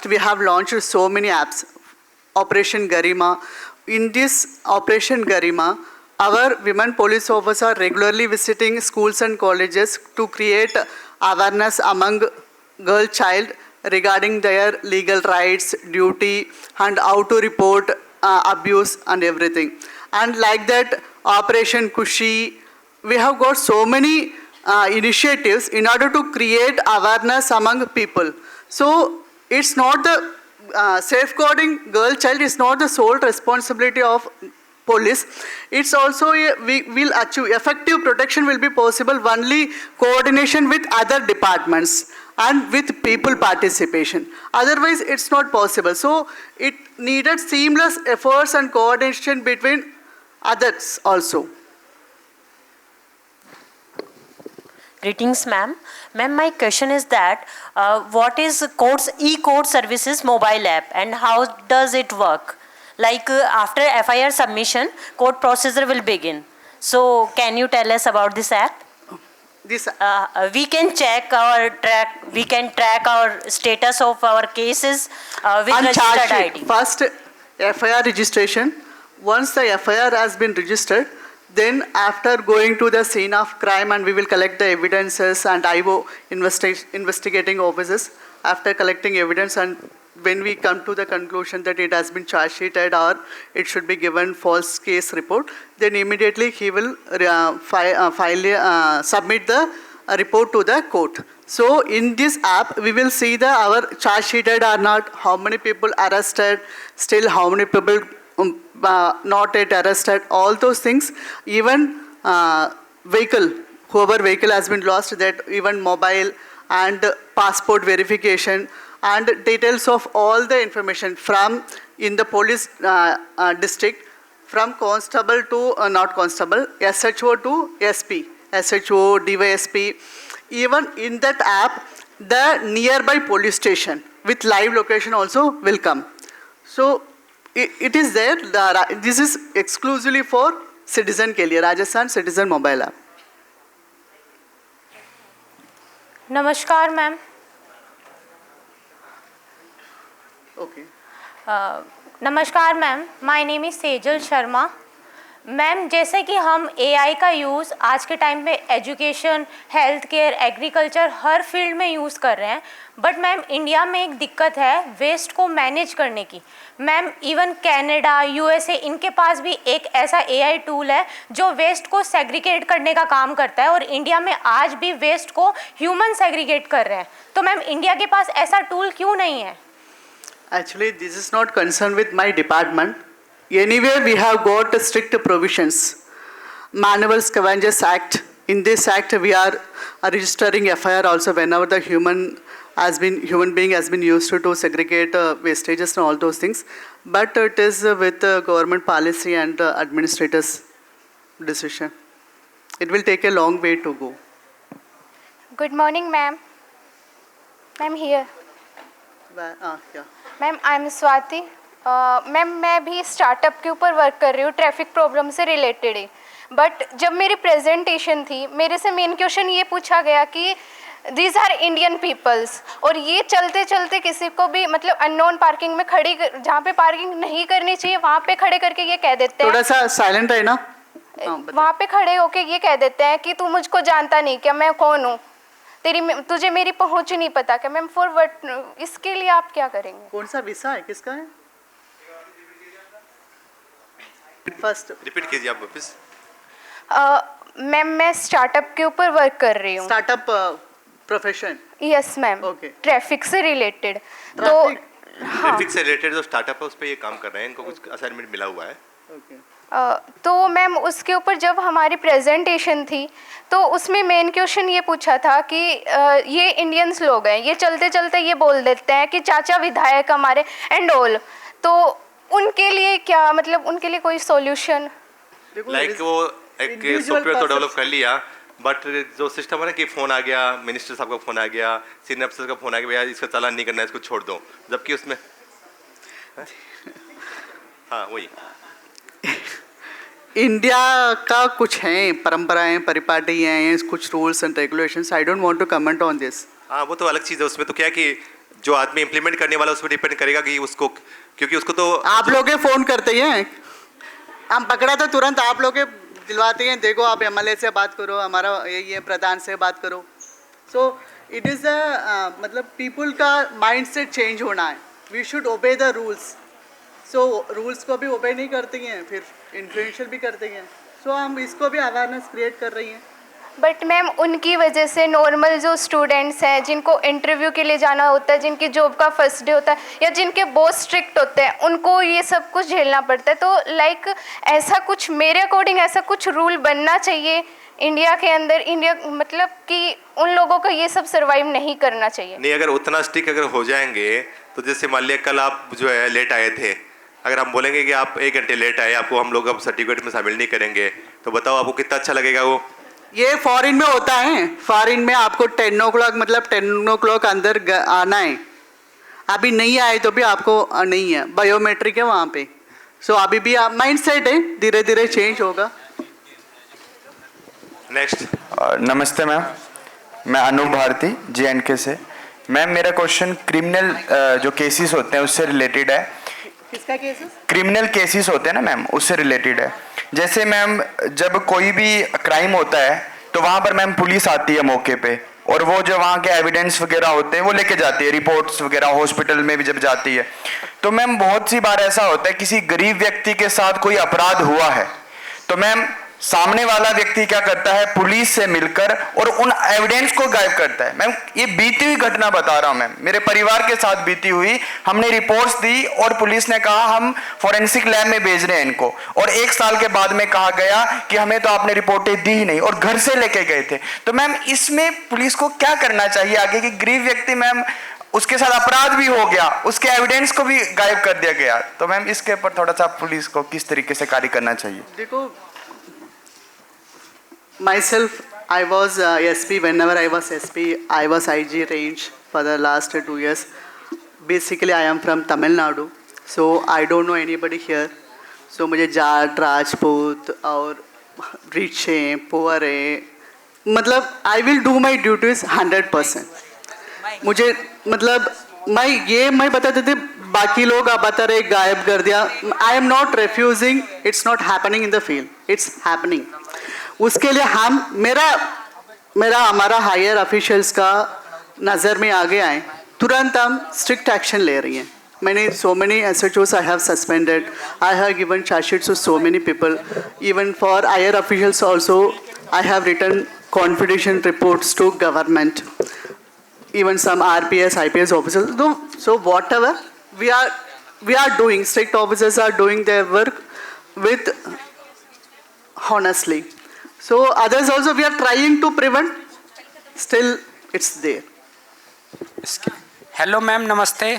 past we have launched so many apps. Operation Garima. In this Operation Garima, our women police officers are regularly visiting schools and colleges to create awareness among girl child regarding their legal rights, duty, and how to report abuse and everything. And like that, Operation Kushi, we have got so many initiatives in order to create awareness among people. So it's not the safeguarding girl child is not the sole responsibility of police. It's also we will achieve effective protection will be possible only coordination with other departments and with people participation. Otherwise, it's not possible. So it needed seamless efforts and coordination between others also. Greetings, ma'am. Ma'am, my question is that what is e-court services mobile app and how does it work? Like after FIR submission, court procedure will begin. So can you tell us about this app? This We can track our status of our cases with registered ID. First, FIR registration. Once the FIR has been registered, then after going to the scene of crime and we will collect the evidences and IO investigating officers, after collecting evidence and when we come to the conclusion that it has been charge sheeted or it should be given false case report, then immediately he will submit the report to the court. So in this app, we will see our charge sheeted or not, how many people arrested, still how many people not yet arrested, all those things, even vehicle, whoever vehicle has been lost, that even mobile and passport verification and details of all the information from in the police district, from constable to not constable, SHO to SP, SHO, DYSP, even in that app, the nearby police station with live location also will come. So it is there. This is exclusively for citizen के लिए, Rajasthan Citizen Mobile App. नमस्कार ma'am. Okay. नमस्कार ma'am. My name is Sejal Sharma. Ma'am, जैसे कि हम AI का use आज के टाइम में एजुकेशन, हेल्थ केयर, एग्रीकल्चर हर फील्ड में यूज़ कर रहे हैं, बट मैम इंडिया में एक दिक्कत है वेस्ट को मैनेज करने की. मैम इवन कनाडा, यूएसए, इनके पास भी एक ऐसा एआई टूल है जो वेस्ट को सेग्रीगेट करने का काम करता है और इंडिया में आज भी वेस्ट को ह्यूमन सेग्रीगेट कर रहे हैं. तो मैम इंडिया के पास ऐसा टूल क्यों नहीं है? Actually, this is not concerned with my department. Anyway, we have got strict provisions. Manual Scavengers Act. In this act, we are registering FIR also whenever the human being has been used to segregate wastages and all those things. But it is with government policy and administrators' decision. It will take a long way to go. Good morning, ma'am. I'm here. Yeah. Ma'am I am Swati. Ma'am मैं भी startup के ऊपर work कर रही हूँ, traffic problem से related he. But जब मेरी प्रेजेंटेशन थी, मेरे से मेन क्वेश्चन ये पूछा गया कि दीज आर इंडियन पीपल्स, और ये चलते चलते किसी को भी मतलब अननोन पार्किंग में खड़ी, जहाँ पे पार्किंग नहीं करनी चाहिए वहाँ पे खड़े करके ये कह देते हैं, थोड़ा सा साइलेंट है ना, वहाँ पे खड़े होके ये कह देते हैं कि तू मुझको जानता नहीं, क्या मैं कौन हूँ, तुझे मेरी पहुंच नहीं पता. क्या मैम फॉरवर्ड इसके लिए आप क्या करेंगे? कौन सा वीसा है, किसका है? फर्स्ट रिपीट कीजिए आप वापस. मैम मैं स्टार्टअप के ऊपर वर्क कर रही हूँ. Startup profession? Yes ma'am. Okay. Traffic से रिलेटेड. तो ट्रैफिक से रिलेटेड जो स्टार्टअप है उस पर ये काम कर रहे हैं, इनको कुछ असाइनमेंट मिला हुआ है. ओके. तो मैम उसके ऊपर जब हमारी प्रेजेंटेशन थी तो उसमें मेन क्वेश्चन ये पूछा था कि ये इंडियंस लोग हैं, ये चलते चलते ये बोल देते हैं कि चाचा विधायक हमारे एंड ऑल, तो उनके लिए क्या मतलब उनके लिए कोई सॉल्यूशन? लाइक वो एक सॉफ्टवेयर तो डेवलप कर लिया, बट जो सिस्टम है ना कि फ़ोन आ गया, मिनिस्टर साहब का फ़ोन आ गया, सीनियर अफसर का फ़ोन आ गया, भैया इसका चालान नहीं करना है, इसको छोड़ दो, जबकि उसमें हाँ वही इंडिया का कुछ है, परंपराएं, परिपाटी हैं, कुछ rules and regulations. I don't want to comment on this. हाँ वो तो अलग चीज़ है, उसमें तो क्या कि जो आदमी इम्प्लीमेंट करने वाला उस पर डिपेंड करेगा कि उसको, क्योंकि उसको तो आप लोग के फोन करते हैं, हम पकड़ा तो तुरंत आप लोग के दिलवाते हैं, देखो आप एमएलए से बात करो, हमारा ये प्रधान से बात करो। सो इट इज़ मतलब पीपल का माइंड सेट चेंज होना है, we should obey the rules. So rules को भी ओबे नहीं करती हैं, फिर इन्फ्लुएंशियल भी करते हैं। सो हम इसको भी अवेयरनेस क्रिएट कर रही हैं। बट मैम उनकी वजह से नॉर्मल जो स्टूडेंट्स हैं जिनको इंटरव्यू के लिए जाना होता है, जिनकी जॉब का फर्स्ट डे होता है, या जिनके बॉस स्ट्रिक्ट होते हैं, उनको ये सब कुछ झेलना पड़ता है। तो लाइक ऐसा कुछ मेरे अकॉर्डिंग ऐसा कुछ रूल बनना चाहिए इंडिया के अंदर, इंडिया मतलब कि उन लोगों को ये सब सर्वाइव नहीं करना चाहिए। नहीं, अगर उतना स्ट्रिक्ट अगर हो जाएंगे तो जैसे मान लिया कल आप जो है लेट आए थे, अगर हम बोलेंगे कि आप 1 घंटे लेट आए, आपको हम लोग अब सर्टिफिकेट में शामिल नहीं करेंगे, तो बताओ आपको कितना अच्छा लगेगा वो। ये फॉरेन में होता है, फॉरेन में आपको 10 o'clock मतलब 10 o'clock अंदर आना है, अभी नहीं आए तो भी आपको नहीं है, बायोमेट्रिक है वहाँ पे। सो अभी भी आप माइंड सेट है, धीरे धीरे चेंज होगा। नेक्स्ट। नमस्ते मैम, मैं अनूप भारती JNK से। मैम मेरा क्वेश्चन क्रिमिनल जो केसेस होते हैं उससे रिलेटेड है। किसका केसेस? क्रिमिनल केसेस होते हैं ना मैम, उससे रिलेटेड है। जैसे मैम जब कोई भी क्राइम होता है तो वहाँ पर मैम पुलिस आती है मौके पे, और वो जो वहाँ के एविडेंस वगैरह होते हैं वो लेके जाती है, रिपोर्ट्स वगैरह हॉस्पिटल में भी जब जाती है। तो मैम बहुत सी बार ऐसा होता है किसी गरीब व्यक्ति के साथ कोई अपराध हुआ है, तो मैम सामने वाला व्यक्ति क्या करता है, पुलिस से मिलकर और उन एविडेंस को गायब करता है। मैम ये बीती हुई घटना बता रहा हूं मैम, मेरे परिवार के साथ बीती हुई। हमने रिपोर्ट्स दी और पुलिस ने कहा हम फॉरेंसिक लैब में भेज रहे हैं इनको, और 1 साल के बाद में कहा गया कि हमें तो आपने रिपोर्टें दी ही नहीं, और घर से लेके गए थे। तो मैम इसमें पुलिस को क्या करना चाहिए आगे, कि गरीब व्यक्ति मैम उसके साथ अपराध भी हो गया, उसके एविडेंस को भी गायब कर दिया गया, तो मैम इसके ऊपर थोड़ा सा पुलिस को किस तरीके से कार्य करना चाहिए। देखो, myself I was SP. Whenever I was SP, I was IG range for the last 2 years. Basically I am from Tamil Nadu, so I don't know anybody here. So मुझे जाट, राजपूत और रिच हैं, पुअर हैं, मतलब I will do my duties 100%। मुझे मतलब मैं बताते थे, बाकी लोग आप बता रहे गायब कर दिया। I am not refusing, it's not happening in the field, it's happening. उसके लिए हमारा हायर ऑफिशियल्स का नज़र में आगे आए, तुरंत हम स्ट्रिक्ट एक्शन ले रही हैं। मैंने so many SHOs I have suspended, I have given charge sheets to so many people, even for higher officials also I have written confidential reports to government, even some RPS, IPS officers. So whatever we are doing, strict officers are doing their work with honestly. So others also we are trying to prevent, still it's there. Hello ma'am, नमस्ते।